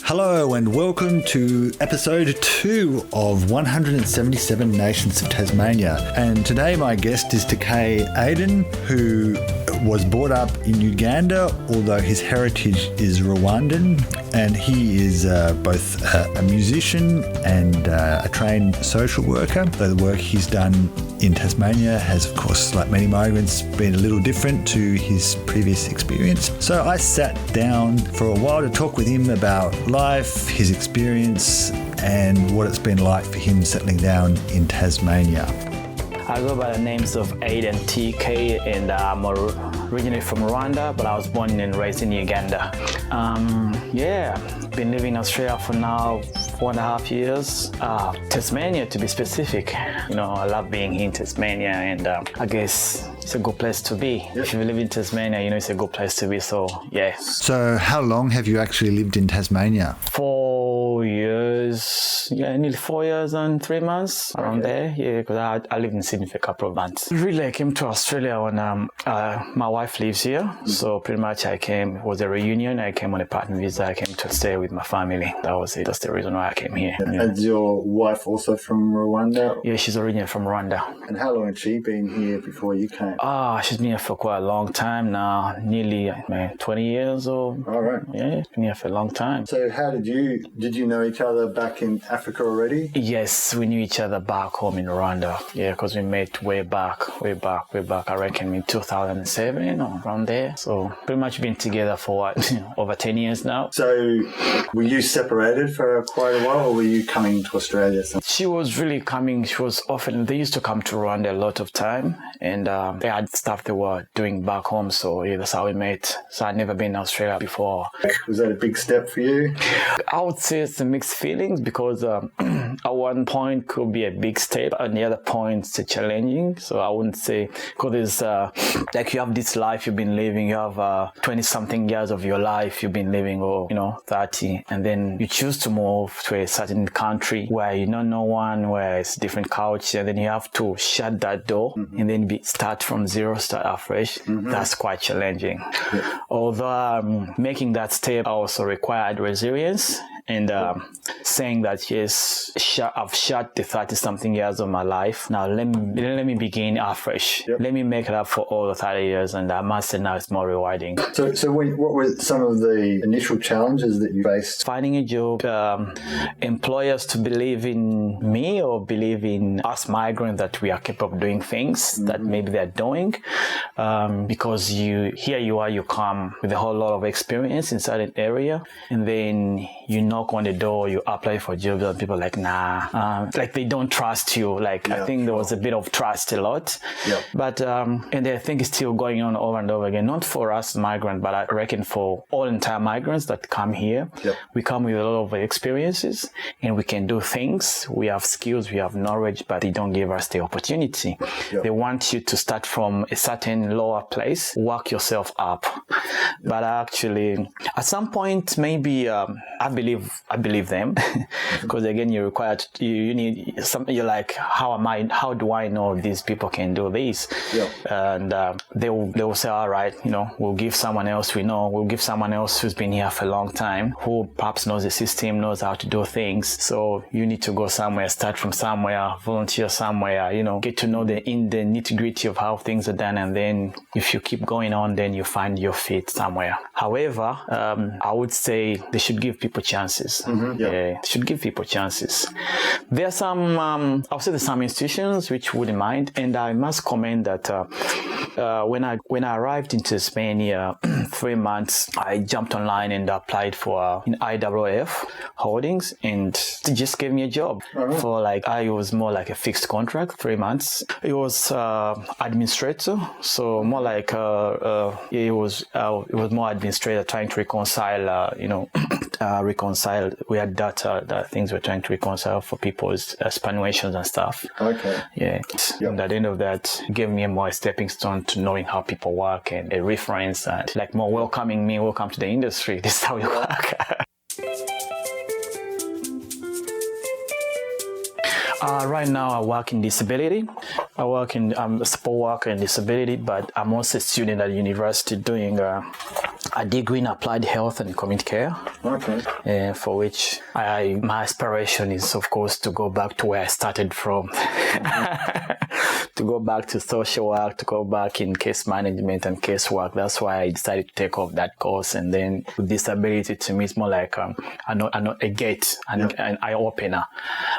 Hello and welcome to episode 2 of 177 Nations of Tasmania. And today my guest is Tkay Aidan, who was brought up in Uganda, although his heritage is Rwandan. And he is both a musician and a trained social worker. The work he's done in Tasmania has, of course, like many migrants, been a little different to his previous experience. So I sat down for a while to talk with him about life, his experience, and what it's been like for him settling down in Tasmania. I go by the names of Aidan Tkay, and I'm originally from Rwanda, but I was born and raised in Uganda. Been living in Australia for now 4.5 years. Tasmania, to be specific. I love being here in Tasmania, and I guess it's a good place to be. Yep. If you live in Tasmania, it's a good place to be. So, yeah. So, how long have you actually lived in Tasmania? 4 years. Yeah, nearly 4 years and 3 months around there. Yeah, because I lived in Sydney for a couple of months. Really, I came to Australia when my wife lives here. Mm-hmm. So pretty much it was a reunion. I came on a partner visa. I came to stay with my family. That was it. That's the reason why I came here. Yeah. Is your wife also from Rwanda? Yeah, she's originally from Rwanda. And how long had she been here before you came? She's been here for quite a long time now. Nearly 20 years or... All right. Yeah, she's been here for a long time. So how did you know each other back in Africa already? Yes, we knew each other back home in Rwanda. Yeah, because we met way back. I reckon in 2007 or around there. So pretty much been together for over 10 years now. So were you separated for quite a while, or were you coming to Australia? She was really coming. They used to come to Rwanda a lot of time, and they had stuff they were doing back home. So yeah, that's how we met. So I'd never been in Australia before. Was that a big step for you? I would say it's a mixed feelings, because at one point could be a big step, and the other point it's challenging. So I wouldn't say, because there's you have this life you've been living, you have 20 something years of your life you've been living, or 30, and then you choose to move to a certain country where you know no one, where it's different culture, and then you have to shut that door. Mm-hmm. And then start from zero, start afresh. Mm-hmm. That's quite challenging. Yeah. Although making that step also required resilience, and saying that yes, I've shut the 30-something years of my life. Now let me begin afresh. Yep. Let me make it up for all the 30 years, and I must say now it's more rewarding. So what were some of the initial challenges that you faced? Finding a job, employers to believe in me or believe in us migrants that we are capable of doing things that maybe they're doing, because you come with a whole lot of experience inside an area, and then you knock on the door, you apply for jobs, and people are like, nah, they don't trust you. I think there was a bit of trust a lot. Yeah. But, and I think it's still going on over and over again, not for us migrants, but I reckon for all entire migrants that come here. Yep. We come with a lot of experiences, and we can do things. We have skills, we have knowledge, but they don't give us the opportunity. Yep. They want you to start from a certain lower place, work yourself up. Yep. But actually, at some point, maybe I believe them, because again, you're required. You need something. You're like, how do I know these people can do this? Yeah. And they will say, all right, we'll give someone else we know. We'll give someone else who's been here for a long time, who perhaps knows the system, knows how to do things. So you need to go somewhere, start from somewhere, volunteer somewhere. Get to know the nitty-gritty of how things are done, and then if you keep going on, then you find your feet somewhere. However, I would say they should give people chances. Mm-hmm. Yeah, they should give people chances. There are some, I'll say there's some institutions which wouldn't mind, and I must comment that when I arrived in Tasmania, 3 months, I jumped online and applied for an IWF holdings, and they just gave me a job for it was more like a fixed contract, 3 months. It was administrator, so more like it was more administrator trying to reconcile, we had data that things we're trying to reconcile for people's valuations and stuff. Okay. Yeah. Yep. And at the end of that, it gave me a more stepping stone to knowing how people work, and a reference, and more welcoming me, welcome to the industry. This is how we work. Right now, I work in disability. I'm a support worker in disability, but I'm also a student at university doing a degree in applied health and community care. Okay. For which my aspiration is, of course, to go back to where I started from. To go back to social work, to go back in case management and case work. That's why I decided to take off that course. And then with disability, to me, it's more like a gate, an eye-opener,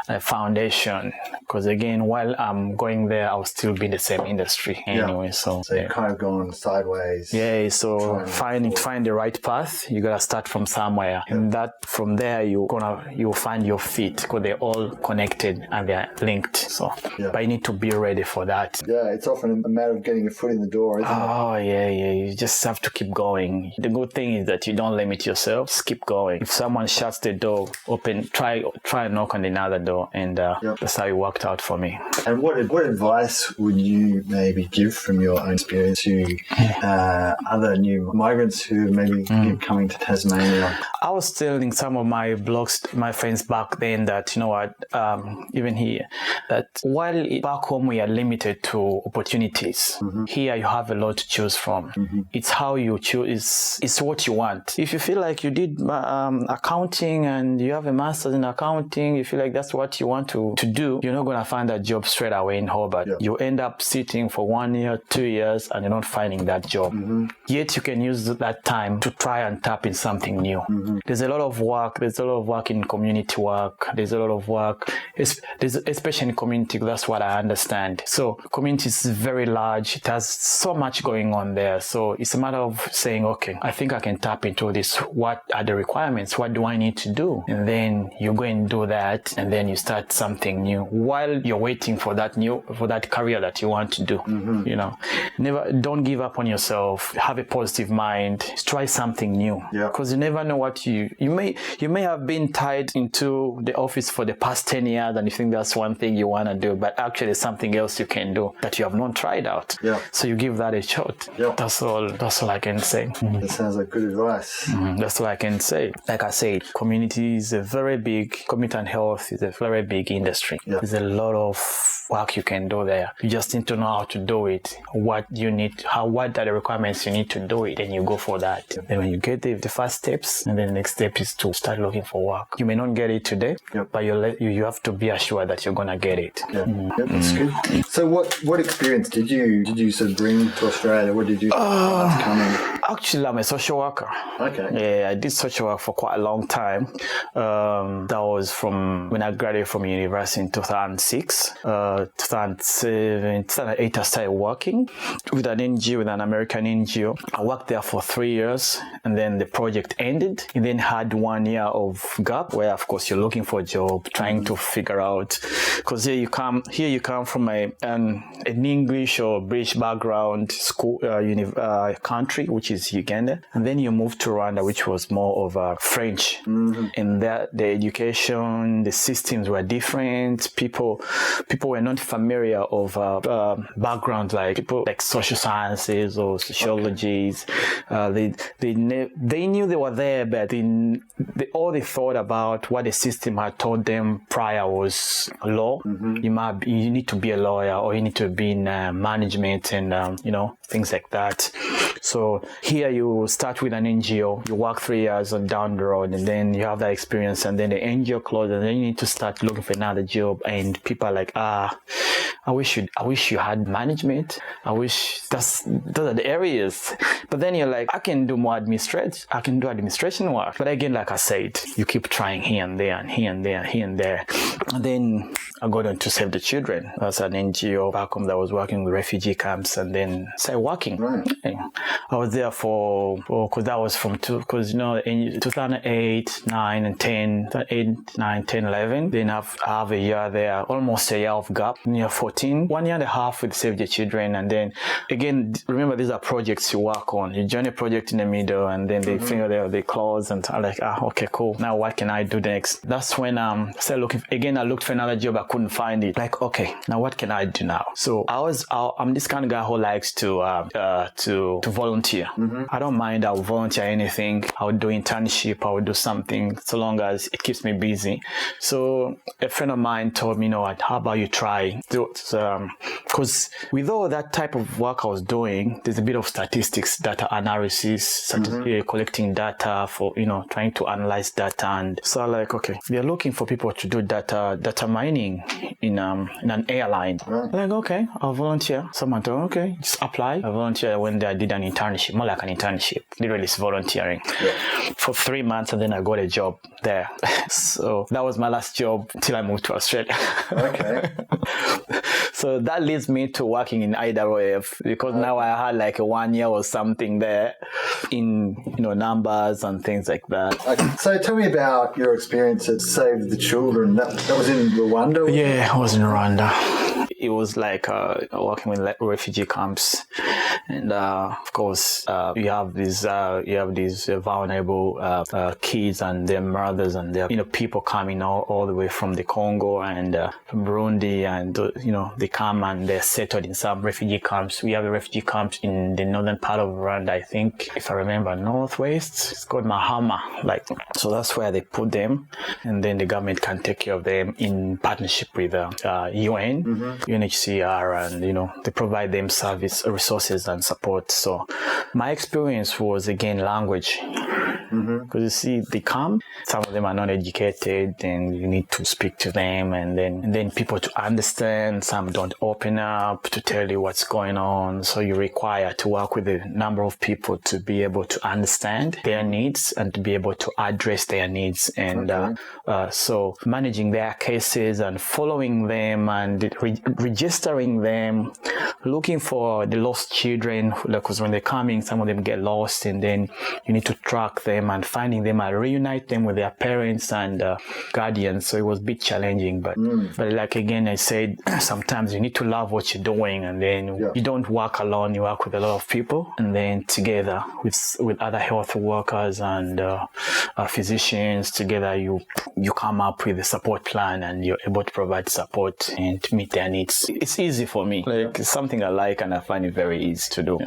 a foundation. Because again, while I'm going there, I'll still be in the same industry anyway. So you're kind of going sideways. Yeah, so find the right path. You gotta start from somewhere, and that from there you'll find your feet, because they're all connected and they're linked. So, but you need to be ready for that. Yeah, it's often a matter of getting your foot in the door, isn't it? Oh yeah. You just have to keep going. The good thing is that you don't limit yourself. Just keep going. If someone shuts the door, open. Try and knock on another door, and that's how it worked out for me. And what advice would you maybe give from your own experience to other new migrants who maybe coming to Tasmania? I was telling some of my my friends back then that, you know what, even here, that while back home we are limited to opportunities, here you have a lot to choose from. It's how you choose, it's what you want. If you feel like you did accounting and you have a master's in accounting, you feel like that's what you want to do, you're not going to find that job straight away in Hobart. You end up sitting for 1 year, 2 years, and you're not finding that job. Yet you can use that time to try and tap in something new. There's a lot of work. There's a lot of work in community work. There's a lot of work, especially in community. That's what I understand. So community is very large. It has so much going on there. So it's a matter of saying, okay, I think I can tap into this. What are the requirements? What do I need to do? And then you go and do that, and then you start something new while you're waiting for that career that you want to do. You know, don't give up on yourself. Have a positive mind. Try something new, because you never know what you may have been tied into the office for the past 10 years, and you think that's one thing you want to do, but actually something else you can do that you have not tried out. So you give that a shot. That's all I can say. That sounds like good advice. That's all I can say. Like I said, community and health is a very big industry. There's a lot of work you can do there. You just need to know how to do it, what are the requirements you need to do it, and you go for that. Then when you get the first steps, and then the next step is to start looking for work. You may not get it today, but you have to be assured that you're gonna get it. That's good. So what experience did you sort of bring to Australia? What did you coming? Actually, I'm a social worker. Okay. Yeah, I did social work for quite a long time. That was from when I graduated from university in 2006. 2007, 2008, I started working with an NGO, with an American NGO. I worked there for 3 years, and then the project ended. And then had 1 year of gap where, of course, you're looking for a job, trying to figure out, because here you come from an English or British background school country, which is Uganda, and then you move to Rwanda, which was more of a French. And the education, the systems were different. People were not familiar of backgrounds like people like social sciences or sociologies. They knew they were there, but all they thought about what the system had taught them prior was law. You need to be a lawyer, or you need to be in management and things like that. So here you start with an NGO, you work 3 years on down the road, and then you have that experience, and then the NGO closes, and then you need to start looking for another job, and people are like, I wish you had management. I wish those are the areas. But then you're like, I can do more administration. I can do administration work. But again, like I said, you keep trying here and there and here and there, here and there. And then I got on to Save the Children. That's an NGO back home that was working with refugee camps, and then started working. Right. I was there because that was from in 2008, 9 and 10, 8, 9, 10, 11. Then I have a year there, almost a year of gap, near 14, 1 year and a half with Save the Children. And then again, remember, these are projects you work on. You join a project in the middle, and then they figure they close, and I'm like, okay, cool. Now what can I do next? That's when I started looking. Again, I looked for another job. I couldn't find it. Like, okay, now what can I do now? So I'm this kind of guy who likes to volunteer. I don't mind. I'll volunteer anything. I'll do internship. I'll do something so long as it keeps me busy. So a friend of mine told me, how about you try? Because with all that type of work I was doing, there's a bit of statistics, data analysis, collecting data for, trying to analyze data. And so I'm like, okay, they're looking for people to do data mining in an airline. Right. Like, okay, I'll volunteer. Someone told, okay, just apply. I volunteered when I did an internship, more like an internship. Literally, it's volunteering for 3 months, and then I got a job there. So that was my last job till I moved to Australia. Okay. So that leads me to working in IWF, because now I had like a 1 year or something there in numbers and things like that. Okay. So tell me about your experience at Save the Children. That was in Rwanda? Yeah, I was in Rwanda. It was like working with refugee camps, and of course you have these vulnerable kids and their mothers and their people coming all the way from the Congo and from Burundi, and they come and they're settled in some refugee camps. We have a refugee camp in the northern part of Rwanda, I think, if I remember, northwest. It's called Mahama. So that's where they put them, and then the government can take care of them in partnership with UN. UNHCR, and they provide them service, resources and support. So my experience was again language, because you see they come, some of them are not educated, and you need to speak to them, and then people to understand. Some don't open up to tell you what's going on, so you require to work with a number of people to be able to understand their needs and to be able to address their needs, and so managing their cases and following them and registering them, looking for the lost children, because when they're coming, some of them get lost, and then you need to track them and finding them and reunite them with their parents and guardians. So it was a bit challenging, but like again I said, sometimes you need to love what you're doing, and then you don't work alone, you work with a lot of people, and then together with other health workers and physicians, together you come up with a support plan, and you're able to provide support and to meet their needs. It's easy for me. It's something I like, and I find it very easy to do.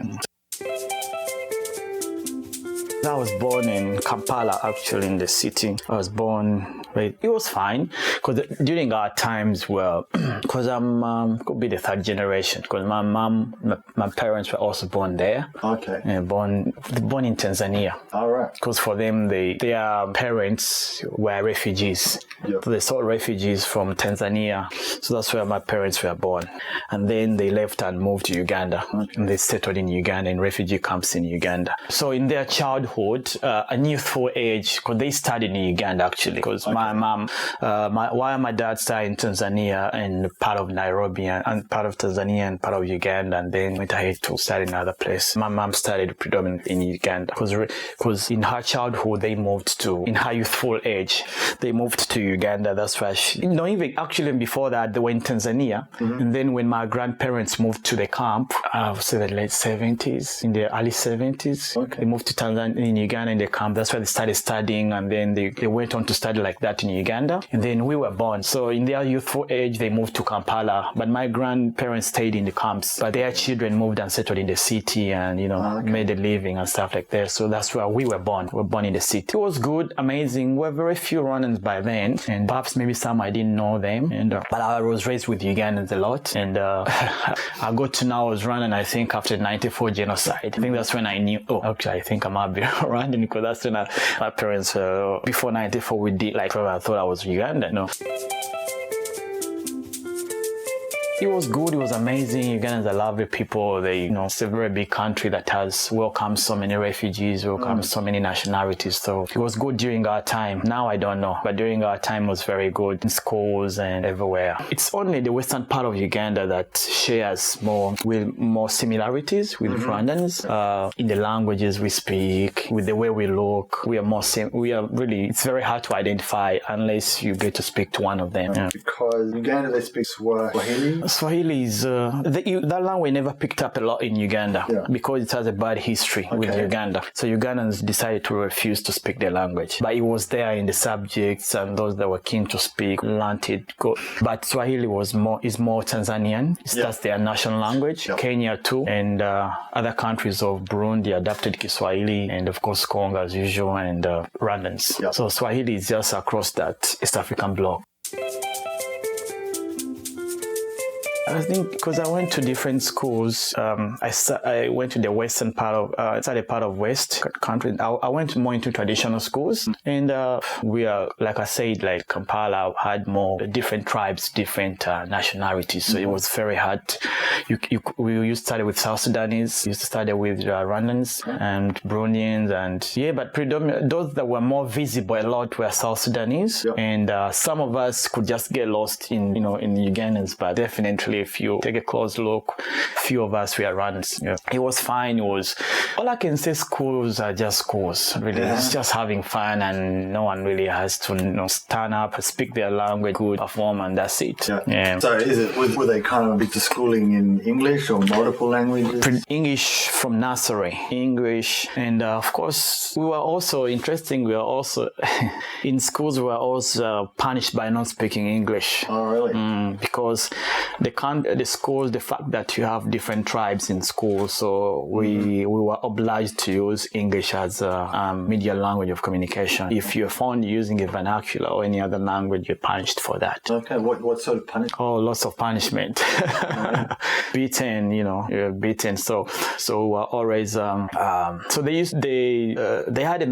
I was born in Kampala, actually, in the city. I was born, it was fine, because during our times, because I'm could be the third generation, because my parents were also born there. Okay. Born in Tanzania. All right. Because for them, their parents were refugees. Yep. So they saw refugees from Tanzania. So that's where my parents were born. And then they left and moved to Uganda. Okay. And they settled in Uganda, in refugee camps in Uganda. So in their childhood, a youthful age, because they studied in Uganda, actually, because my mom, while my dad studied in Tanzania and part of Nairobi and part of Tanzania and part of Uganda, and then went ahead to study in another place. My mom studied predominantly in Uganda, because in her childhood, in her youthful age, they moved to Uganda. That's why even actually before that, they were in Tanzania. And then when my grandparents moved to the camp, I would say the late 70s, in the early 70s, they moved to Tanzania, in Uganda, in the camp. That's where they started studying, and then they went on to study like that in Uganda. And then we were born. So in their youthful age, they moved to Kampala, but my grandparents stayed in the camps, but their children moved and settled in the city and, made a living and stuff like that. So that's where we were born. We were born in the city. It was good, amazing. We were very few Rwandans by then, and perhaps maybe some I didn't know them. But I was raised with Ugandans a lot, and I got to know I was Rwandan, I think, after the 94 genocide. I think that's when I knew, I think I might be Rwandan, because that's when my parents, before 94, we did, I thought I was Ugandan. No. It was good. It was amazing. Ugandans are lovely people. It's a very big country that has welcomed so many refugees, welcomed so many nationalities. So it was good during our time. Now I don't know, but during our time it was very good in schools and everywhere. It's only the western part of Uganda that shares more similarities with Rwandans in the languages we speak, with the way we look. We are really. It's very hard to identify unless you get to speak to one of them. Because Uganda they speak Swahili. Swahili is that language never picked up a lot in Uganda because it has a bad history with Uganda. So Ugandans decided to refuse to speak their language, but it was there in the subjects, and those that were keen to speak learned it. But Swahili is more Tanzanian. That's their national language. Kenya too, and other countries of Burundi adapted Kiswahili, and of course Congo as usual, and Rwandans. So Swahili is just across that East African bloc. I think because I went to different schools, I went to the western part of West country. I went more into traditional schools, and we are, like I said, like Kampala had more different tribes, different nationalities. So it was very hard. We used to study with South Sudanese, used to study with Rwandans and Burundians, and but predominantly those that were more visible a lot were South Sudanese, and some of us could just get lost in Ugandans, but definitely if you take a close look, few of us were Rwandans. It was fine. It was, all I can say, schools are just schools. Really, it's just having fun, and no one really has to stand up, speak their language, good, perform, and that's it. So were they kind of a bit of schooling in English or multiple languages? English from nursery, English, and of course we were also in schools. We were also punished by not speaking English. Oh, really? Because the schools, the fact that you have different tribes in school, so we were obliged to use English as a media language of communication. If you're found using a vernacular or any other language, you're punished for that. Okay, what sort of punishment? Oh, lots of punishment. Beaten, you're beaten. So we're always so they had a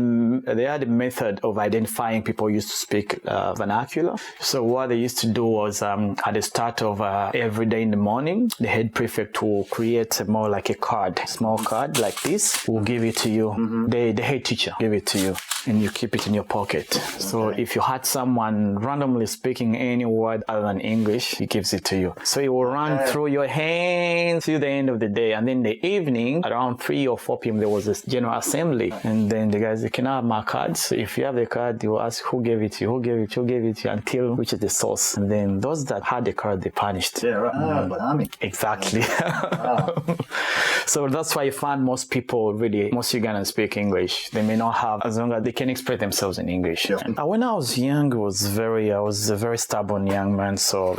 method of identifying people who used to speak vernacular. So what they used to do was at the start of every day in the morning, the head prefect will create more like a card, small card like this, will give it to you. The head teacher give it to you, and you keep it in your pocket. So if you had someone randomly speaking any word other than English, he gives it to you. So it will run through your hands till the end of the day. And then in the evening, around 3 or 4 p.m., there was this general assembly. And then the guys, they can have my cards. So if you have the card, they will ask who gave it to you, who gave it to you, until which is the source. And then those that had the card, they punished. Yeah, right. Army. Exactly. So that's why you find most Ugandans speak English. They may not have, as long as they can express themselves in English. And when I was young, I was a very stubborn young man. So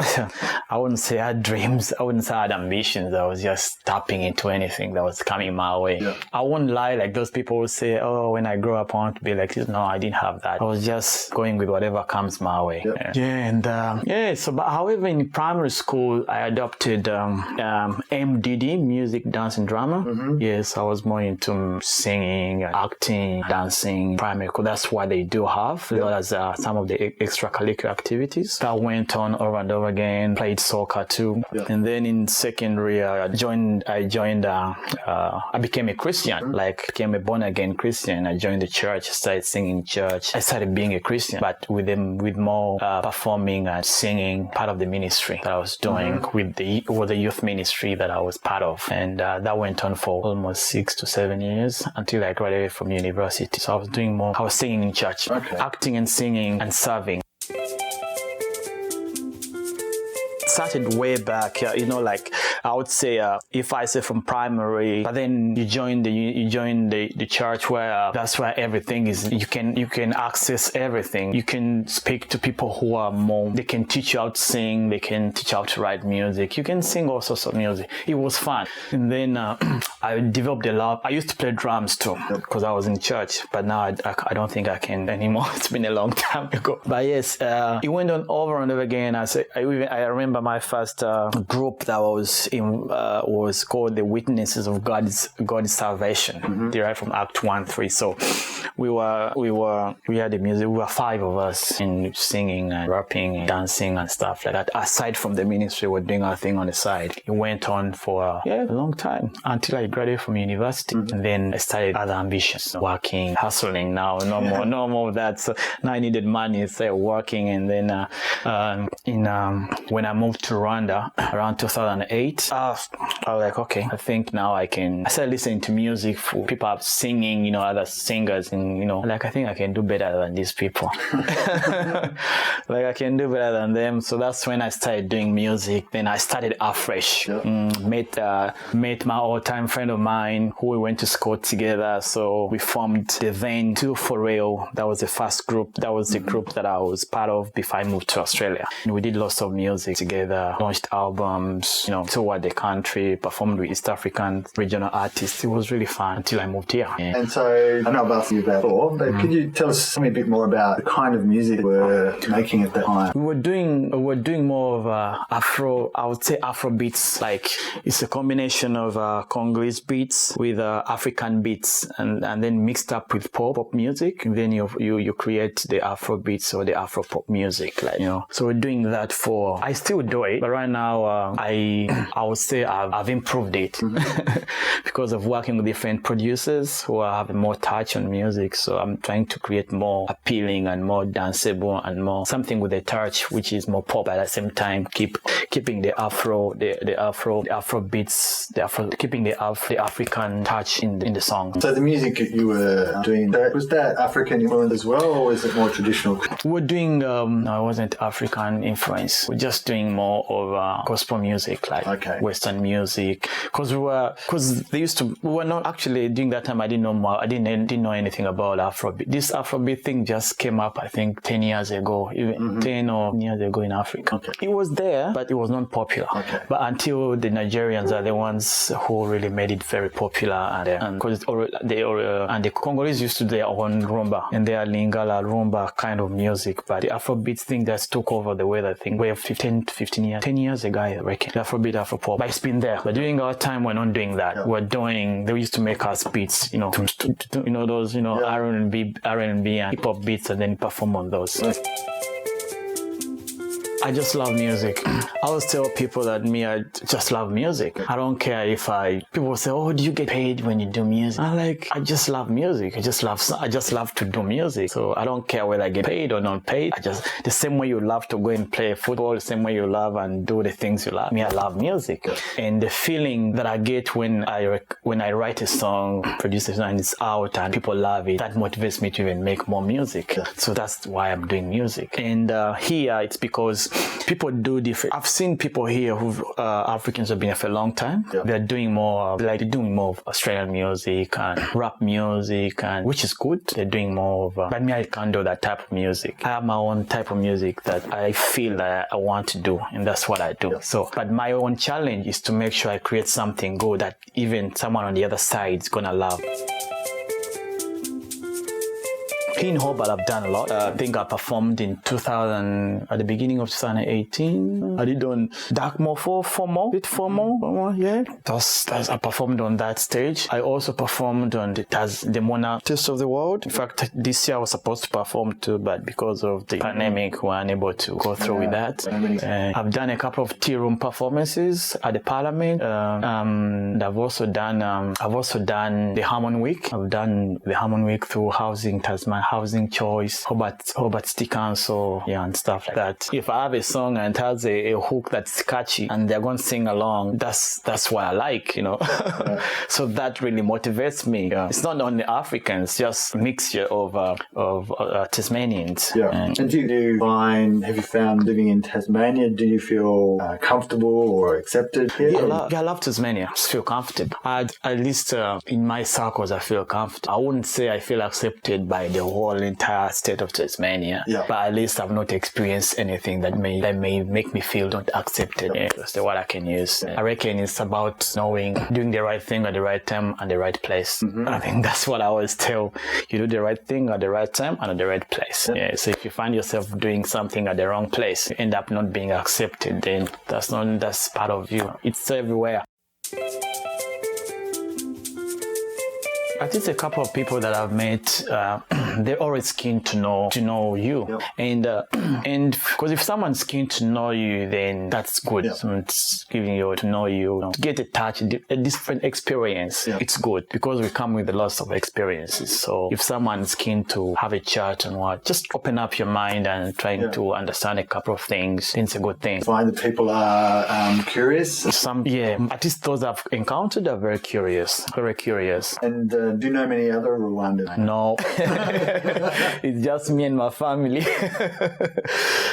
I wouldn't say I had dreams. I wouldn't say I had ambitions. I was just tapping into anything that was coming my way. I wouldn't lie like those people would say, oh, when I grow up, I want to be like this. No, I didn't have that. I was just going with whatever comes my way. But however, in primary school, I adopted MDD, music, dance, and drama. Yes, I was more into singing, acting, dancing, primary school. That's what they do have, as well as some of the extracurricular activities. I went on over and over again, played soccer too. And then in secondary, I became a Christian, became a born-again Christian. I joined the church, started singing in church. I started being a Christian, but with more performing and singing, part of the ministry that I was doing with the youth ministry that I was part of. And that went on for almost 6 to 7 years until I graduated from university. So I was singing in church, acting and singing and serving. Started way back, I would say, if I say from primary, but then you join the church where that's where everything is. You can access everything. You can speak to people who are more. They can teach you how to sing. They can teach you how to write music. You can sing all sorts of music. It was fun. And then I developed a love. I used to play drums too because I was in church, but now I don't think I can anymore. It's been a long time ago. But yes, it went on over and over again. I remember my first group that was in was called the Witnesses of God's Salvation, derived from Act 1:3. So we had the music. We were 5 of us in singing and rapping and dancing and stuff like that. Aside from the ministry, we're doing our thing on the side. It went on for a long time until I graduated from university, and then I started other ambitions, working, hustling. Now no more of that. So now I needed money, so I started working, and then when I moved to to Rwanda around 2008. I was like, okay, I think now I started listening to music for people up singing, other singers, and, like, I think I can do better than these people. Like, I can do better than them. So that's when I started doing music. Then I started afresh. Yep. Met my all-time friend of mine who we went to school together. So we formed the then Two For Real. That was the first group. That was the group that I was part of before I moved to Australia. And we did lots of music together, launched albums, toured the country, performed with East African regional artists. It was really fun until I moved here. Yeah. And so I know I've asked you about before, but could you tell us a bit more about the kind of music we were making at that time? We were doing more of I would say Afrobeats. Like, it's a combination of Congolese beats with African beats, and then mixed up with pop music. And then you create the Afrobeats or the Afropop music, like, So we're doing that I still do it, but right now I would say I've improved it because of working with different producers who have more touch on music. So I'm trying to create more appealing and more danceable and more something with a touch which is more pop, but at the same time keeping the Afro beats, keeping the African touch in the song. So the music you were doing, was that African influence as well, or was it more traditional? We're doing no, it wasn't African influence. We're just doing more of gospel music, like Western music, because we were not actually during that time. I didn't know anything about Afrobeat. This Afrobeat thing just came up, I think, 10 years ago, even 10 or years ago in Africa. Okay. It was there, but it was not popular. Okay. But until the Nigerians are the ones who really made it very popular, and because the Congolese used to do their own rumba and their Lingala rumba kind of music, but the Afrobeat thing just took over the weather thing. We have 10 years ago, I reckon. The Afrobeat, Afropop, but it's been there. But during our time, we're not doing that. Yeah. They used to make us beats, those, R&B and hip hop beats, and then perform on those. Right. I just love music. I always tell people that I just love music. I don't care if people say, "Oh, do you get paid when you do music?" I just love music. I just love to do music. So I don't care whether I get paid or not paid. The same way you love to go and play football, the same way you love and do the things you love. I love music. And the feeling that I get when I write a song, produce a song, and it's out and people love it, that motivates me to even make more music. So that's why I'm doing music. And here it's because people do different. I've seen people here Africans have been here for a long time. Yeah. They're doing more of Australian music and rap music, and which is good. They're doing more of, but me, I can't do that type of music. I have my own type of music that I feel that I want to do, and that's what I do. Yeah. So, but my own challenge is to make sure I create something good that even someone on the other side is gonna love. In Hobart, I've done a lot. I think I performed in 2000, at the beginning of 2018. I did on Darkmore Formal, yeah. I performed on that stage. I also performed on the Mona Taste of the World. In fact, this year I was supposed to perform too, but because of the pandemic, we were unable to go through with that. I've done a couple of tea room performances at the Parliament. I've also done the Harmon Week. I've done the Harmon Week through Tasmania Housing Choice, Hobart City Council, and stuff like that. If I have a song and it has a hook that's catchy and they're going to sing along, that's what I like, Yeah. So that really motivates me. Yeah. It's not only Africans, just a mixture of Tasmanians. Yeah. And have you found living in Tasmania, do you feel comfortable or accepted here? Yeah, I love Tasmania. I just feel comfortable. At least in my circles, I feel comfortable. I wouldn't say I feel accepted by the whole entire state of Tasmania, but at least I've not experienced anything that may make me feel not accepted. Yeah, that's the word I can use. I reckon it's about doing the right thing at the right time and the right place. Mm-hmm. I think that's what I always tell you: do the right thing at the right time and at the right place. Yeah. So if you find yourself doing something at the wrong place, you end up not being accepted, then that's part of you. It's everywhere. At least a couple of people that I've met, they're always keen to know you. Yep. And because if someone's keen to know you, then that's good. Yep. Someone's giving you to know you, to get a touch, a different experience. Yep. It's good because we come with lots of experiences. So if someone's keen to have a chat and just open up your mind and trying to understand a couple of things, then it's a good thing. Find that people are curious. At least those I've encountered are very curious. And do you know many other Rwandans? No, it's just me and my family.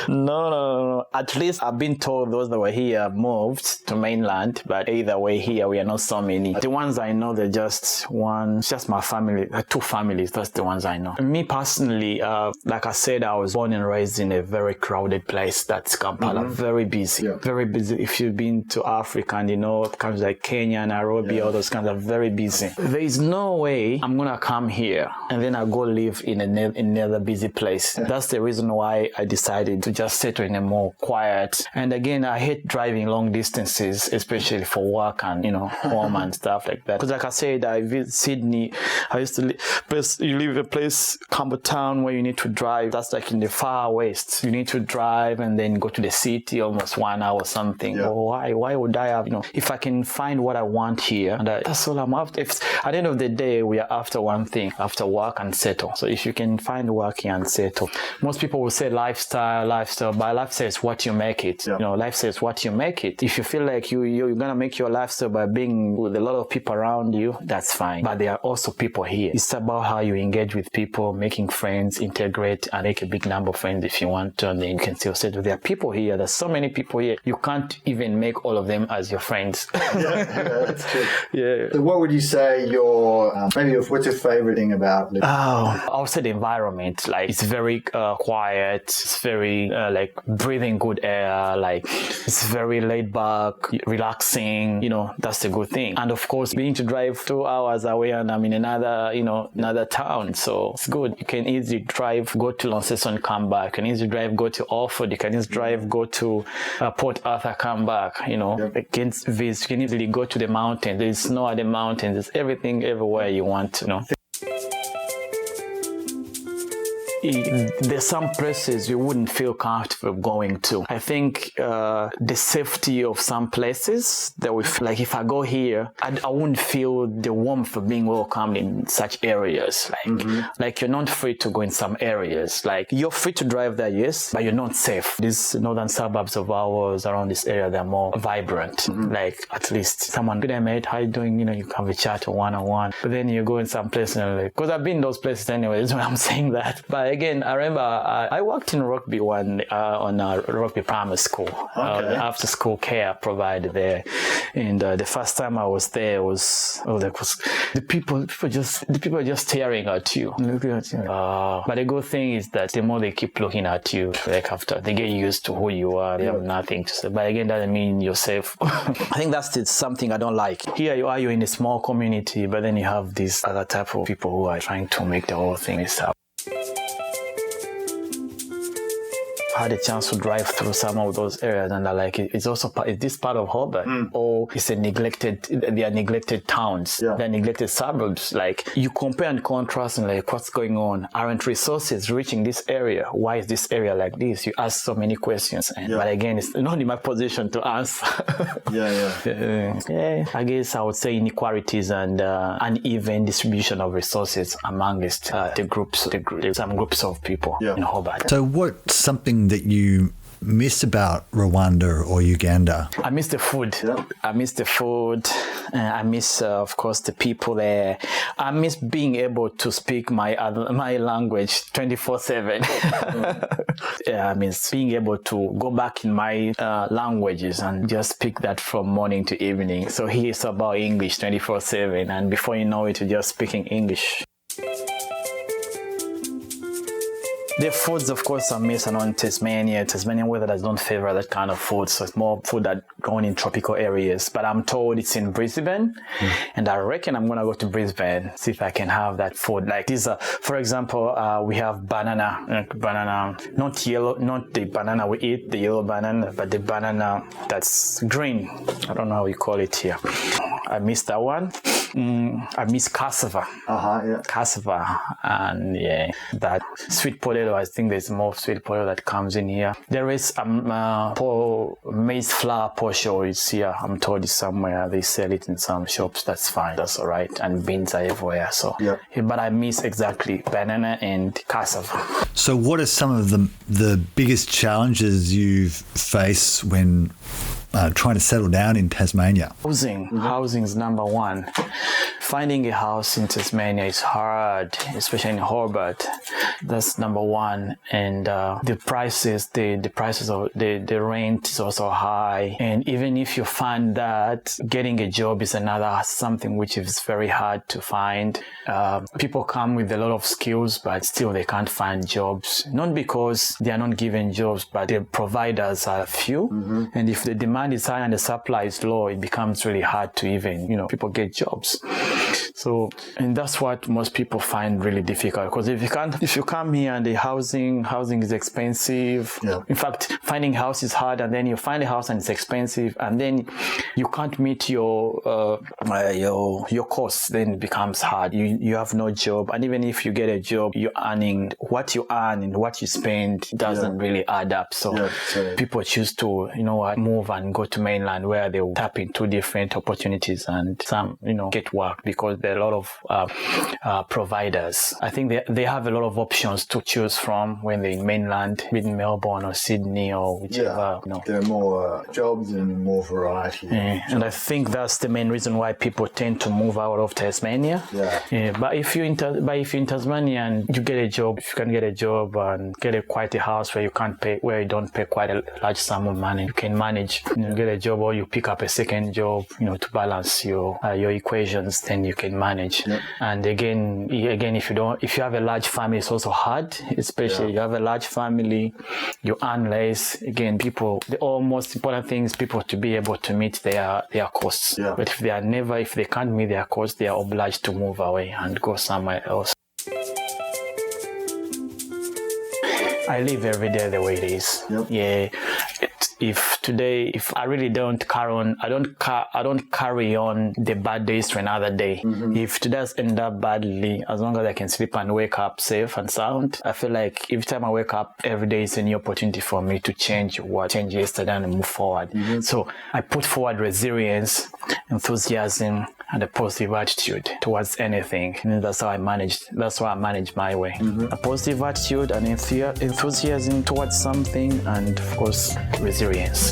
No. At least I've been told those that were here moved to mainland, but either way here we are not so many. The ones I know, they're just my family, 2 families. That's the ones I know. Me personally, like I said, I was born and raised in a very crowded place. That's Kampala. Very busy. Yeah. Very busy. If you've been to Africa and countries like Kenya, Nairobi, all those kinds are very busy. There is no way I'm gonna come here and then I go live in another busy place. That's the reason why I decided to just settle in a more quiet. And again, I hate driving long distances, especially for work and home and stuff like that. Because like I said, I visit Sydney. I used to you live in a place, Campbell Town, where you need to drive. That's like in the far west. You need to drive and then go to the city almost 1 hour or something. Yeah. Why would I have, if I can find what I want here, and that's all I'm after. At the end of the day, we are after one thing, after work and settle. So if you can find work here and settle. Most people will say lifestyle, but lifestyle is what you make it. Yeah. Lifestyle is what you make it. If you feel like you're going to make your lifestyle by being with a lot of people around you, that's fine. But there are also people here. It's about how you engage with people, making friends, integrate, and make a big number of friends if you want to, and then you can still settle. There are people here. There's so many people here. You can't even make all of them as your friends. Yeah, that's true. Yeah. So what would you say what's your favorite thing about living? I would say the environment. Like, it's very quiet. It's very breathing good air. Like, it's very laid back, relaxing. That's a good thing. And of course, being to drive 2 hours away and I'm in another town. So it's good. You can easily drive, go to Launceston, come back. You can easily drive, go to Orford. You can easily drive, go to Port Arthur, come back. Yep. Against this, you can easily go to the mountains. There's snow at the mountains. There's everything everywhere you want. There's some places you wouldn't feel comfortable going to. I think the safety of some places that we feel like if I go here, I wouldn't feel the warmth of being welcomed in such areas. Like you're not free to go in some areas. Like you're free to drive there, yes, but you're not safe. These northern suburbs of ours around this area, they're more vibrant. Like at least someone, good day mate, how you doing? You can have a chat one-on-one. But then you go in some places and because I've been in those places anyway, that's why I'm saying that. But again, I remember I worked in rugby on a rugby primary school. After school care provided there, and the first time I was there the people are just staring at you, looking at you. But the good thing is that the more they keep looking at you, like after they get used to who you are, they have nothing to say. But again, that doesn't mean you're safe. I think that's something I don't like. Here you are, you're in a small community, but then you have this other type of people who are trying to make the whole thing stop. Had a chance to drive through some of those areas, and it's also is this part of Hobart, or they are neglected towns, they're neglected suburbs. Like you compare and contrast, and like what's going on? Aren't resources reaching this area? Why is this area like this? You ask so many questions, but again, it's not in my position to answer. I guess I would say inequalities and uneven distribution of resources amongst some groups of people in Hobart. So what's something that you miss about Rwanda or Uganda? I miss the food. I miss the food. I miss, of course, the people there. I miss being able to speak my language 24/7. I miss being able to go back in my languages and just speak that from morning to evening. So here it's about English 24/7, and before you know it, you're just speaking English. The foods, of course, I miss in Tasmania. Tasmanian weather does not favor that kind of food, so it's more food that grown in tropical areas. But I'm told it's in Brisbane, and I reckon I'm gonna go to Brisbane, see if I can have that food. Like this, for example, we have banana, not yellow, not the banana we eat, the yellow banana, but the banana that's green. I don't know how you call it here. I miss that one. I miss cassava. Yeah. Cassava, and that sweet potato. I think there's more sweet potato that comes in here. There is maize flour posho is here. I'm told it's somewhere they sell it in some shops. That's fine. That's all right. And beans are everywhere. So, but I miss exactly banana and cassava. So, what are some of the biggest challenges you've faced when trying to settle down in Tasmania? Housing is number one. Finding a house in Tasmania is hard, especially in Hobart. That's number one. And the prices, the rent is also high. And even if you find that, getting a job is another something which is very hard to find. People come with a lot of skills, but still they can't find jobs. Not because they are not given jobs, but the providers are few. And if the demand is high and the supply is low, it becomes really hard to even, people get jobs. So, and that's what most people find really difficult, because if you come here and the housing is expensive. In fact, finding house is hard, and then you find a house and it's expensive, and then you can't meet your costs. Then it becomes hard. You have no job, and even if you get a job, you're earning what you earn and what you spend doesn't really add up. So people choose to move and go to mainland, where they will tap into different opportunities and some get work, because there are a lot of providers. I think they have a lot of options to choose from when they're in mainland, in Melbourne or Sydney or whichever. There are more jobs and more variety. And I think that's the main reason why people tend to move out of Tasmania. But if you're in Tasmania and you get a job, if you can get a job and get quite a house where you don't pay quite a large sum of money, you can manage. Get a job, or you pick up a second job, to balance your equations, then you can manage. And again, if you have a large family, it's also hard, especially you have a large family, you earn less. Again, the most important thing is people to be able to meet their costs. But if they can't meet their costs, they are obliged to move away and go somewhere else. I live every day the way it is. If I really don't carry on, I don't carry on the bad days to another day. If it does end up badly, as long as I can sleep and wake up safe and sound, I feel like every time I wake up, every day is a new opportunity for me to change what changed yesterday and move forward. So I put forward resilience, enthusiasm, and a positive attitude towards anything. And that's how I manage my way. A positive attitude and enthusiasm towards something, and of course, resilience.